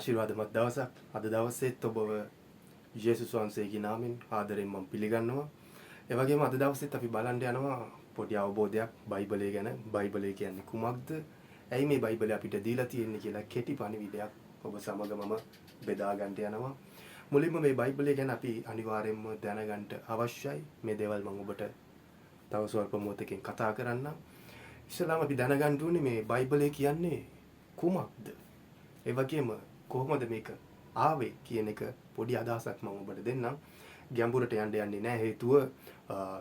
ආශිර්වාදමත් දවසක්. අද දවසේත් ඔබව යේසුස් වහන්සේගේ නාමයෙන් ආදරෙන් මම පිළිගන්නවා. ඒ වගේම අද දවසේත් අපි බලන්න යනවා පොඩි අවබෝධයක් බයිබලය ගැන. බයිබලය කියන්නේ කුමක්ද? ඇයි මේ බයිබලය අපිට දීලා තියෙන්නේ කියලා කෙටි පණිවිඩයක් ඔබ සමග මම බෙදා ගන්න යනවා. මුලින්ම මේ බයිබලය ගැන අපි අනිවාර්යයෙන්ම දැනගන්න අවශ්‍යයි. මේ දේවල් මම ඔබට තව ස්වල්ප මොහොතකින් කතා කරන්නම්. ඉස්සෙල්ලාම අපි දැනගන්න ඕනේ මේ බයිබලය කියන්නේ කුමක්ද? ඒ වගේම කොහොමද මේක ආවේ කියන එක පොඩි අදහසක් මම ඔබට දෙන්නම්. ගැඹුරට යන්නේ නැහැ. හේතුව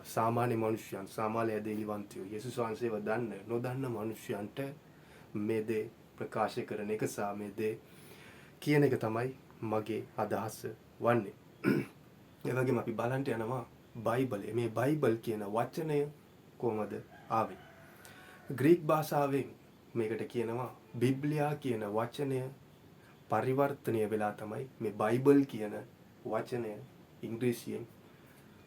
සාමාන්‍ය මිනිස්යන්, සාමාන්‍ය ඇදහිලිවන්තයෝ, යේසුස් වහන්සේව දන්න නොදන්න මිනිස්යන්ට මේ දේ ප්‍රකාශ කරන එක සහ මේ දේ කියන එක තමයි මගේ අදහස වන්නේ. ඒ වගේම අපි බලන්න යනවා බයිබලය. මේ බයිබල් කියන වචනය කොහොමද ආවේ? ග්‍රීක භාෂාවෙන් මේකට කියනවා බිබ්ලියා කියන වචනය පරිවර්තනය වෙලා තමයි මේ බයිබල් කියන වචනය ඉංග්‍රීසියෙන්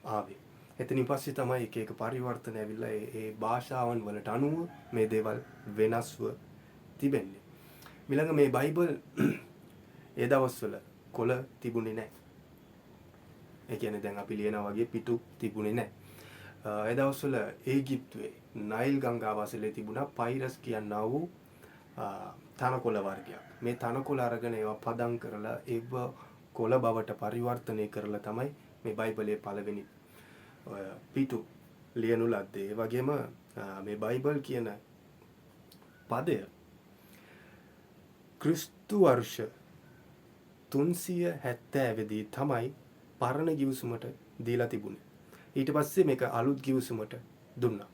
ආවේ. එතනින් පස්සේ තමයි එක එක පරිවර්තන ඇවිල්ලා ඒ භාෂාවන් වලට අනුව මේ දේවල් වෙනස්ව තිබෙන්නේ. ඊළඟ මේ බයිබල් ඒ දවස්වල කොළ තිබුණේ නැහැ. ඒ කියන්නේ දැන් අපි ලියනා වගේ පිටු තිබුණේ නැහැ. ඒ දවස්වල ඊජිප්තුවේ නයිල් ගංගාව ඇසලේ තිබුණා පයිරස් කියනා වූ තනකොළ වර්ගයක්. මේ තනකොළ අරගෙන ඒවා පදම් කරලා ඒව කොළ බවට පරිවර්තනය කරලා තමයි මේ බයිබලයේ පළවෙනි පිටු ලියනු ලද්දේ. ඒ වගේම මේ බයිබල් කියන පදය ක්‍රිස්තු වර්ෂ 370 දී තමයි පරණ ගිවිසුමට දීලා තිබුණේ. ඊට පස්සේ මේක අලුත් ගිවිසුමට දුන්නා.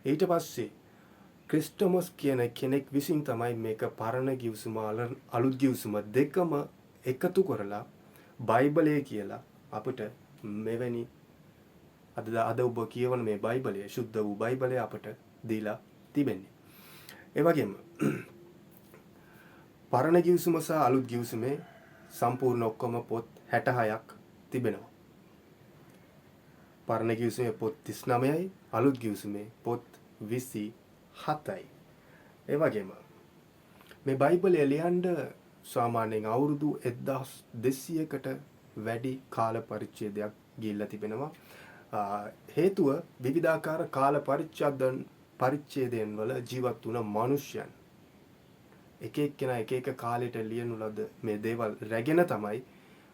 ඊට පස්සේ ක්‍රිස්ටොමස් කියන කෙනෙක් විසින් තමයි මේක පරණ ගිවිසුම අලුත් ගිවිසුම දෙකම එකතු කරලා බයිබලය කියලා අපිට මෙවැනි අද ඔබ කියවන මේ බයිබලය, සුද්ධ වූ බයිබලය අපට දීලා තිබෙන්නේ. ඒ වගේම පරණ ගිවිසුම සහ අලුත් ගිවිසුමේ සම්පූර්ණ ඔක්කොම පොත් 66ක් තිබෙනවා. පරණ ගිවිසුමේ පොත් 39යි, අලුත් ගිවිසුමේ පොත් 27යි. ඒ වගේම මේ බයිබලය ලියන්න සාමාන්‍යයෙන් අවුරුදු 1200කට වැඩි කාල පරිච්ඡේදයක් ගිහිල්ලා තිබෙනවා. හේතුව විවිධාකාර කාල පරිච්ඡේදයන් වල ජීවත් වුණ මිනිසයන් එක එක්කෙනා එක එක කාලෙට ලියනු ලද මේ දේවල් රැගෙන තමයි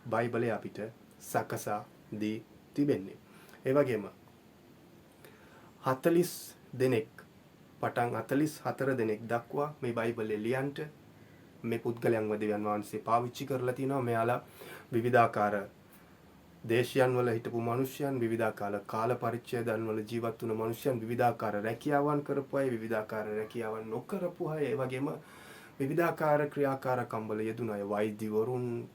බයිබලය අපිට සකසා දී තිබෙන්නේ. ඒ වගේම 40 දෙනෙක් පටන් 44 දෙනෙක් දක්වා මේ බයිබලය ලියන්ට මේ පුද්ගලයන්ව දෙවියන් වහන්සේ පාවිච්චි කරලා තිනවා. මෙයාලා විවිධාකාර දේශයන් වල හිටපු මිනිසයන්, විවිධාකාර කාල පරිච්ඡේදයන් වල ජීවත් වුණ මිනිසයන්, විවිධාකාර රැකියාවන් කරපු අය, විවිධාකාර රැකියාවන් නොකරපු අය, ඒ වගේම විවිධාකාර ක්‍රියාකාරකම් වල යෙදුණ අය, වෛද්‍යවරුන්,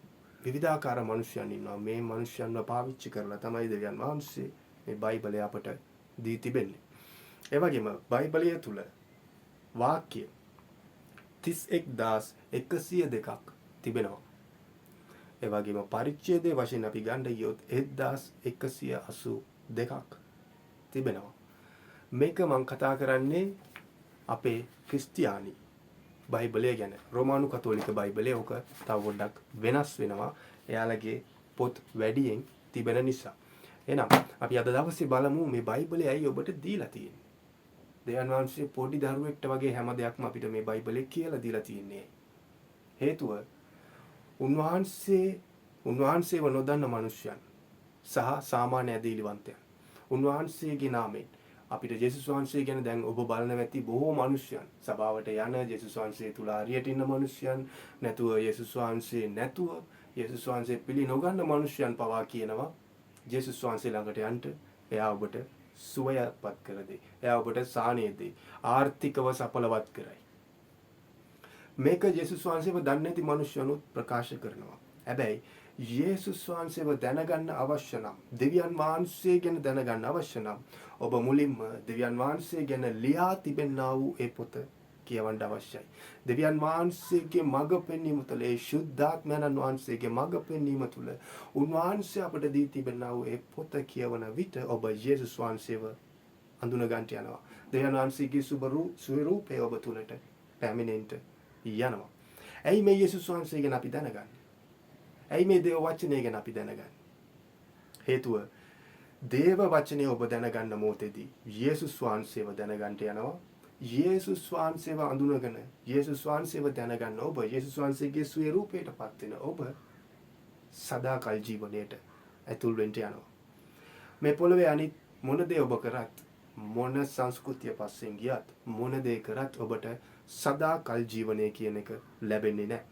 විවිධාකාර මිනිසයන් ඉන්නවා. මේ මිනිසයන්ව පාවිච්චි කරලා තමයි දෙවියන් වහන්සේ මේ බයිබලය අපට දී තිබෙන්නේ. ඒ වගේම බයිබලය තුල වාක්‍ය 31102ක් තිබෙනවා. ඒ වගේම පරිච්ඡේදයේ වශයෙන් අපි ගන්න ගියොත් 1182ක් තිබෙනවා. මේක මම කතා කරන්නේ අපේ ක්‍රිස්තියානි බයිබලය ගැන. රෝමානු කතෝලික බයිබලය ඔක තව පොඩ්ඩක් වෙනස් වෙනවා. එයාලගේ පොත් වැඩියෙන් තිබෙන නිසා. එහෙනම් අපි අද දවසේ බලමු මේ බයිබලය ඇයි ඔබට දීලා තියෙන්නේ. දෙවියන් වහන්සේ පොඩි දරුවෙක්ට වගේ හැම දෙයක්ම අපිට මේ බයිබලයේ කියලා දීලා තියෙන්නේ. හේතුව උන්වහන්සේව නොදන්න මිනිසයන් සහ සාමාන්‍ය ඇදහිලිවන්තයන් උන්වහන්සේගේ නාමයෙන් අපිට යේසුස් වහන්සේ ගැන දැන් ඔබ බලන ඇති බොහෝ මිනිසයන් සභාවට යන යේසුස් වහන්සේ තුල හරියට ඉන්න මිනිසයන් නැතුව යේසුස් වහන්සේ පිළි නොගන්න මිනිසයන් පවා කියනවා යේසුස් වහන්සේ ළඟට යන්න. එයා ඔබට සුවයපත් කර දෙයි. එයා ඔබට සාහනය දෙයි. ආර්ථිකව සඵලවත් කරයි. මේක යේසුස් වහන්සේව දන්නේ නැති මිනිස්සුනුත් ප්‍රකාශ කරනවා. හැබැයි යේසුස් වහන්සේව දැනගන්න අවශ්‍ය නම්, දෙවියන් වහන්සේ ගැන දැනගන්න අවශ්‍ය නම් ඔබ මුලින්ම දෙවියන් වහන්සේ ගැන ලියා තිබෙනා වූ ඒ පොත කියවන්න අවශ්‍යයි. දෙවියන් වහන්සේගේ මඟ පෙන්වීම තුළ, ඒ ශුද්ධාත්මයන් වහන්සේගේ මඟ පෙන්වීම තුළ උන්වහන්සේ අපට දී තිබෙනා වූ ඒ පොත කියවන විට ඔබ යේසුස් වහන්සේව අඳුන ගන්නට යනවා. දෙවියන් වහන්සේගේ ස්වරූපය ඔබ තුළට පැමිණෙන්න යනවා. ඇයි මේ යේසුස් වහන්සේ ගැන අපි දැනගන්නේ? ඇයි මේ දේව වචනය ගැන අපි දැනගන්නේ? හේතුව දේව වචනය ඔබ දැනගන්න මොහොතේදී යේසුස් වහන්සේව දැනගන්න යනවා. යේසුස් වහන්සේව අඳුනගෙන යේසුස් වහන්සේව දැනගන්න ඔබ යේසුස් වහන්සේගේ ස්වරූපයටපත් වෙන ඔබ සදාකල් ජීවණයට ඇතුල් වෙන්න යනවා. මේ පොළවේ අනිත් මොන දේ ඔබ කරත් මොන සංස්කෘතිය පස්සෙන් ගියත් මොන දේ කරත් ඔබට සදාකල් ජීවණය කියන එක ලැබෙන්නේ නැහැ.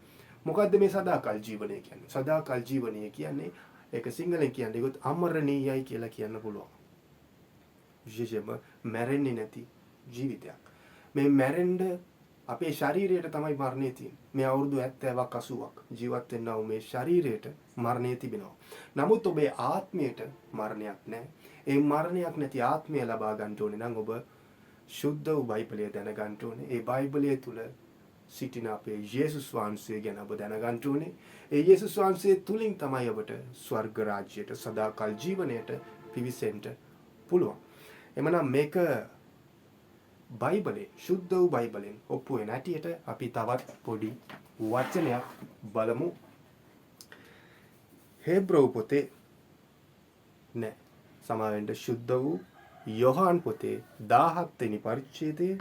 මොකද්ද මේ සදාකල් ජීවණය කියන්නේ? සදාකල් ජීවණය කියන්නේ ඒක සිංහලෙන් කියන්නේ ගොත් අමරණීයයි කියලා කියන්න පුළුවන්. විශේෂයෙන්ම මැරෙන්නේ නැති ජීවිතයක්. මේ මැරෙන්න අපේ ශරීරයට තමයි මරණය තියෙන්නේ. මේ අවුරුදු 70ක් 80ක් ජීවත් වෙනා මේ ශරීරයට මරණය තිබෙනවා. නමුත් ඔබේ ආත්මයට මරණයක් නැහැ. ඒ මරණයක් නැති ආත්මය ලබා ගන්න ඕනේ නම් ඔබ සුද්ධ වූ බයිබලය දැනගන්න ඕනේ. ඒ බයිබලය තුල සිටින අපේ යේසුස් වහන්සේ ගැන ඔබ දැනගන්න ඕනේ. ඒ යේසුස් වහන්සේ තුලින් තමයි ඔබට ස්වර්ග රාජ්‍යයට සදාකල් ජීවනයට පිවිසෙන්න පුළුවන්. එමනම් මේක බයිබලේ සුද්ධ වූ බයිබලෙන් ඔප්පු වෙන හැටියට අපි තවත් පොඩි වචනයක් බලමු. හේබ්‍රව පොතේ නෑ සමාවෙන්න සුද්ධ වූ යොහාන් පොතේ 17 වෙනි පරිච්ඡේදයේ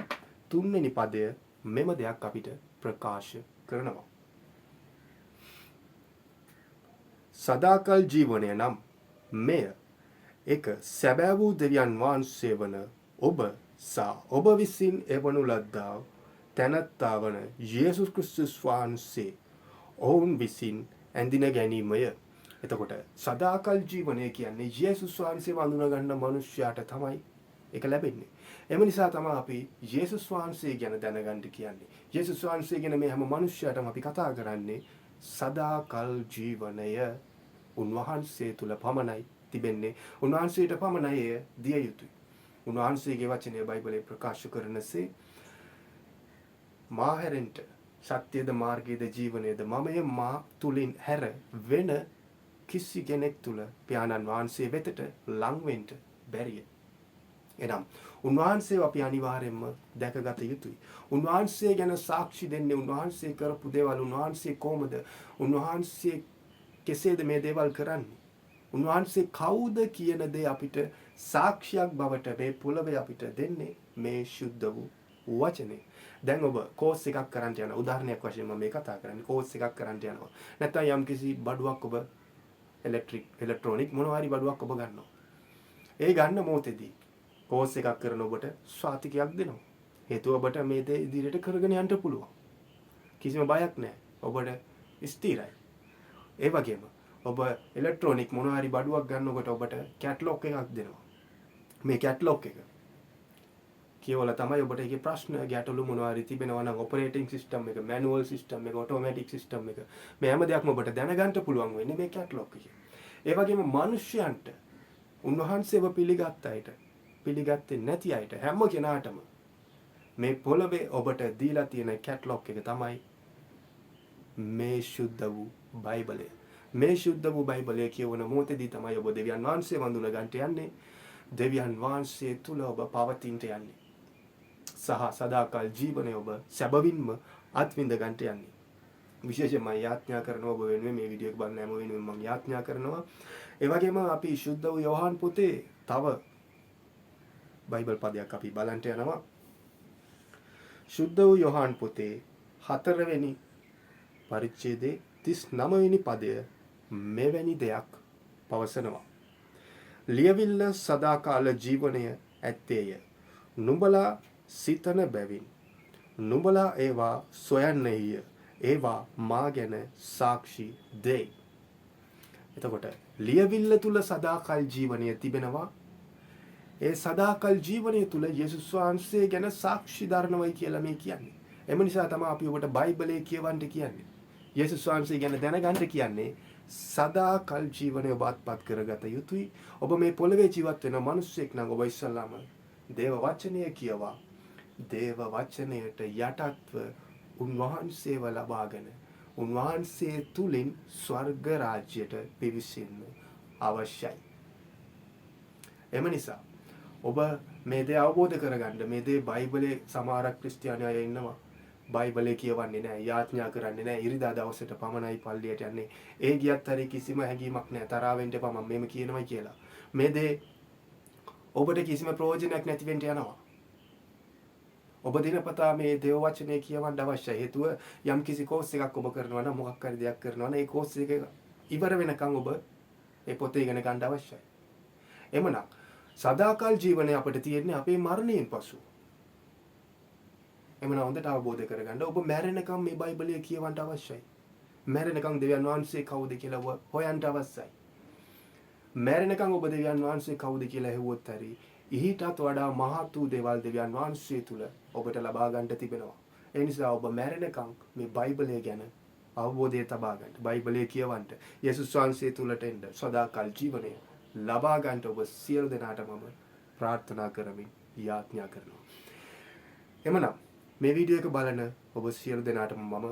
3 වෙනි පදය මෙම දෙයක් අපිට ප්‍රකාශ කරනවා. සදාකල් ජීවනය නම් මෙය එක සැබෑ වූ දෙවියන් වහන්සේ වන ඔබ සා ඔබ විසින් එවනු ලද්දා තැනැත්තා වන යේසුස් ක්‍රිස්තුස් වහන්සේ ඔවුන් විසින් ඇඳින ගැනීමය. එතකොට සදාකල් ජීවනය කියන්නේ යේසුස් වහන්සේව අඳුන ගන්න මනුෂ්‍යයාට තමයි ඒක ලැබෙන්නේ. එම නිසා තමයි අපි යේසුස් වහන්සේ ගැන දැනගන්න කියන්නේ. යේසුස් වහන්සේ ගැන මේ හැම මනුෂ්‍යයටම අපි කතා කරන්නේ සදාකල් ජීවනය උන්වහන්සේ තුල පමණයි තිබෙන්නේ. උන්වහන්සේට පමණයි එය දිය යුතුයි. උන්වහන්සේගේ වචනය බයිබලයේ ප්‍රකාශ කරනසේ මා හැරෙන්න සත්‍යද මාර්ගයේද ජීවනයේද මමය මා තුලින් හැර වෙන කිසි කෙනෙක් තුල පියාණන් වහන්සේ වෙතට ලං වෙන්න බැරිය. එනම් උන්වහන්සේව අපි අනිවාර්යයෙන්ම දැකගත යුතුයි. උන්වහන්සේ ගැන සාක්ෂි දෙන්නේ උන්වහන්සේ කරපු දේවල්, උන්වහන්සේ කොහොමද, උන්වහන්සේ කෙසේද මේ දේවල් කරන්නේ, උන්වහන්සේ කවුද කියන දේ අපිට සාක්ෂියක් බවට මේ පොළවේ අපිට දෙන්නේ මේ සුද්ධ වූ වචනේ. දැන් ඔබ කෝස් එකක් කරන්න යනවා. උදාහරණයක් වශයෙන් මම මේ කතා කරන්නේ කෝස් එකක් කරන්න යනවා. නැත්නම් යම්කිසි බඩුවක් ඔබ ඉලෙක්ට්‍රොනික මොනවා හරි බඩුවක් ඔබ ගන්නවා. ඒ ගන්න මොහොතේදී කෝස් එකක් කරන ඔබට ස්වාතිකයක් දෙනවා. හේතුව ඔබට මේ දේ ඉදිරියට කරගෙන යන්න පුළුවන්. කිසිම බයක් නැහැ. ඔබට ස්ථිරයි. ඒ වගේම ඔබ ඉලෙක්ට්‍රොනික මොනවා හරි බඩුවක් ගන්නකොට ඔබට කැටලොග් එකක් දෙනවා. මේ කැටලොග් එක කියවලා තමයි ඔබට ඒකේ ප්‍රශ්න ගැටලු මොනවා හරි තිබෙනවා නම් ඔපරේටිං සිස්ටම් එක, මැනුවල් සිස්ටම් එක, ඔටෝමැටික් සිස්ටම් එක මේ හැම දෙයක්ම ඔබට දැනගන්න පුළුවන් වෙන්නේ මේ කැටලොග් එකේ. ඒ වගේම මිනිස්යන්ට උන්වහන්සේව පිළිගත් අයට පිළිගත්තේ නැති අයට හැම කෙනාටම මේ පොළවේ ඔබට දීලා තියෙන කැටලොග් එක තමයි මේ සුද්ධ වූ බයිබලය. මේ සුද්ධ වූ බයිබලය කියවන මොහොතේදී තමයි ඔබ දෙවියන් වහන්සේ වඳුන ගන්නට යන්නේ. දෙවියන් වහන්සේ තුල ඔබ පවතින්නට යන්නේ. සහ සදාකල් ජීවනය ඔබ සැබවින්ම අත්විඳ ගන්නට යන්නේ. විශේෂයෙන්ම යාඥා කරනවා ඔබ වෙනුවෙන් මේ වීඩියෝ එක බලන හැම වෙනුවෙන් මම යාඥා කරනවා. ඒ වගේම අපි සුද්ධ වූ යෝහාන් පොතේ තව බයිබල් පදයක් අපි බලන්න යනවා. සුද්ධ වූ යෝහාන් පොතේ 4 වෙනි පරිච්ඡේදයේ 39 වෙනි පදය මෙවැනි දෙයක් පවසනවා. ලියවිල්ල සදාකාල ජීවනය ඇත්තේය. නුඹලා සිතන බැවින් නුඹලා ඒවා සොයන්නේය. ඒවා මා ගැන සාක්ෂි දෙයි. එතකොට ලියවිල්ල තුල සදාකල් ජීවනය තිබෙනවා. ඒ සදාකල් ජීවනය තුල යේසුස් වහන්සේ ගැන සාක්ෂි දරනවයි කියලා මේ කියන්නේ. එම නිසා තමයි අපි ඔබට බයිබලයේ කියවන්න කියන්නේ. යේසුස් වහන්සේ ගැන දැනගන්න කියන්නේ සදාකල් ජීවනය ඔබ අත්පත් කරගත යුතුයි. ඔබ මේ පොළවේ ජීවත් වෙන මිනිස්සෙක් නම් ඔබ ඉස්සල්ලාම දේව වචනය කියවා දේව වචනයට යටත්ව උන්වහන්සේව ලබාගෙන උන්වහන්සේ තුලින් ස්වර්ග රාජ්‍යයට පිවිසෙන්න අවශ්‍යයි. එම නිසා ඔබ මේ දේ අවබෝධ කරගන්න මේ දේ බයිබලයේ සමහර ක්‍රිස්තියානි අය ඉන්නවා බයිබලේ කියවන්නේ නැහැ, යාඥා කරන්නේ නැහැ, ඉරිදා දවසට පමණයි පල්ලියට යන්නේ. ඒ ගියත් හරි කිසිම හැඟීමක් නැහැ, තරහ වෙන්න එපා මම මේම කියනවා කියලා. මේ දේ ඔබට කිසිම ප්‍රයෝජනයක් නැති වෙන්න යනවා. ඔබ දිනපතා මේ දේව වචනේ කියවන්න අවශ්‍යයි. හේතුව යම් කිසි කෝස් එකක් ඔබ කරනවා නම්, මොකක් හරි දෙයක් කරනවා නම්, ඒ කෝස් එක ඉවර වෙනකන් ඔබ ඒ පොත ඉගෙන ගන්න අවශ්‍යයි. එමනම් සදාකල් ජීවනය අපිට තියෙන්නේ අපේ මරණයෙන් පසු. එමනම් හොඳට අවබෝධ කරගන්න ඔබ මැරෙනකම් මේ බයිබලය කියවන්න අවශ්‍යයි. මැරෙනකම් දෙවියන් වහන්සේ කවුද කියලා ඔබ හොයන්න අවශ්‍යයි. මැරෙනකම් ඔබ දෙවියන් වහන්සේ කවුද කියලා ඇහුවොත් හරි ඊටත් වඩා මහත් වූ දේවල් දෙවියන් වහන්සේ තුල ඔබට ලබා ගන්න තිබෙනවා. ඒ නිසා ඔබ මැරෙනකම් මේ බයිබලය ගැන අවබෝධය තබා ගන්න. බයිබලය කියවන්න. යේසුස් වහන්සේ තුලට එන්න සදාකල් ජීවනය ලබා ගන්නට ඔබ සියලු දෙනාටම ප්‍රාර්ථනා කරමින් යාඥා කරනවා. එමනම් මේ වීඩියෝ එක බලන ඔබ සියලු දෙනාටම මම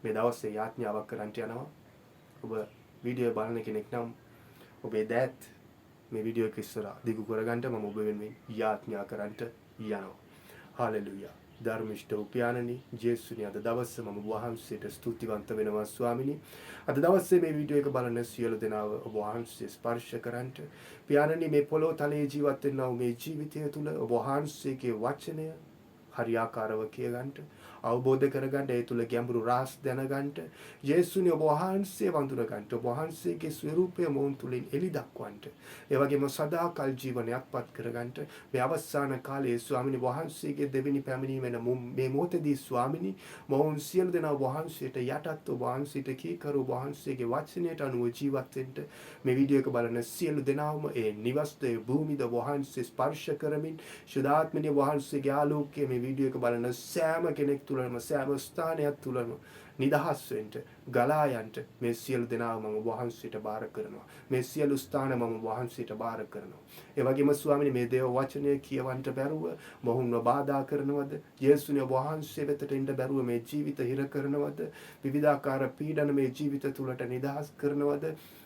මේ දවසේ යාඥාවක් කරන්න යනවා. ඔබ වීඩියෝ බලන කෙනෙක් නම් ඔබේ දෑත් මේ වීඩියෝ එක ඉස්සරහා දිගු කරගන්න මම ඔබ වෙනුවෙන් යාඥා කරන්නට යනවා. හාලෙලූයා. ධර්මිෂ්ඨ උපයානනි ජේසුනි අද දවසේ මම වහන්සේට ස්තුතිවන්ත වෙනවා ස්වාමිනී. අද දවසේ මේ වීඩියෝ එක බලන සියලු දෙනාව ඔබ වහන්සේ ස්පර්ශ කරන්නට පියාණනි මේ පොළොව තලයේ ජීවත් වෙනා මේ ජීවිතය තුළ ඔබ වහන්සේගේ වචනය හරියාකාරව කියගන්න අවබෝධ කරගන්න ඒ තුල ගැඹුරු රහස් දැනගන්න යේසුනි ඔබ වහන්සේ වඳුර ගන්න ඔබ වහන්සේගේ ස්වරූපය මොවුන් තුලින් එලි දක්වන්න ඒ වගේම සදාකල් ජීවනයක් පත් කරගන්න මේ අවසාන කාලයේ ස්වාමිනී වහන්සේගේ දෙවෙනි පැමිණීමෙන මේ මොහොතේදී ස්වාමිනී මොවුන් සියලු දෙනා වහන්සේට යටත් ඔබ වහන්සේට කීකරු වහන්සේගේ වචනයට අනුව ජීවත් වෙන්න මේ වීඩියෝ එක බලන සියලු දෙනාම ඒ නිවස්තේ භූමිද වහන්සේ ස්පර්ශ කරමින් සදාත්මනී වහන්සේගේ ආලෝකයේ මේ වීඩියෝ එක බලන සෑම කෙනෙක් තුළම සෑම ස්ථානයක් තුළම නිදහස් වෙන්න ගලා යන්න මේ සියලු දෙනාම මම වහන්සේට බාර කරනවා. මේ සියලු ස්ථාන මම වහන්සේට බාර කරනවා. ඒ වගේම ස්වාමිනේ මේ දේව වචනය කියවන්න බැරුව මොහුන්ව බාධා කරනවද? යේසුනේ වහන්සේ වෙතට එන්න බැරුව මේ ජීවිත හිර කරනවද? විවිධාකාර පීඩන මේ ජීවිත තුළට නිදහස් කරනවද?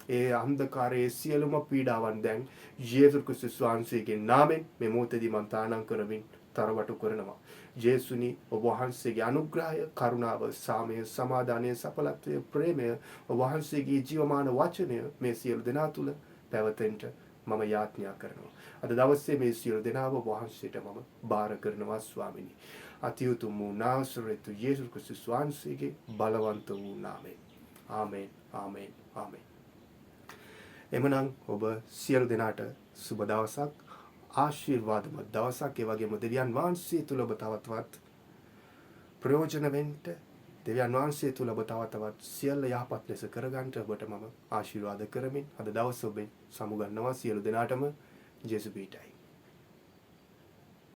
ඒ අන්ධකාරයේ සියලුම පීඩාවන් දැන් යේසුස් ක්‍රිස්තුස් වහන්සේගේ නාමයෙන් මේ මොහොතේදී මම තානම් කරමින් තරවටු කරනවා. ජේසුනි ඔබ වහන්සේගේ අනුග්‍රහය, කරුණාව, සාමය, සමාදානය, සඵලත්වය, ප්‍රේමය ඔබ වහන්සේගේ ජීවමාන වචනය මේ සියලු දෙනා තුල පැවතෙන්න මම යාඥා කරනවා. අද දවසේ මේ සියලු දෙනාව ඔබ වහන්සේට මම බාර කරනවා ස්වාමිනී. අතිඋතුම් වූ නාසරෙතු යේසුස් ක්‍රිස්තුස් වහන්සේගේ බලවන්ත වූ නාමයෙන්. ආමේන්. ආමේන්. ආමේන්. එමනම් ඔබ සියලු දෙනාට සුබ දවසක්. ආශිර්වාදමත් දවසක්. ඒ වගේම දෙවියන් වහන්සේ තුල ඔබ තවත් ප්‍රයෝජන වෙන්න දෙවියන් වහන්සේ තුල ඔබ තවත් සියල්ල යහපත් ලෙස කරගන්න ඔබට මම ආශිර්වාද කරමින් අද දවස ඔබෙන් සමුගන්නවා සියලු දෙනාටම ජේසුස් පීඨයි.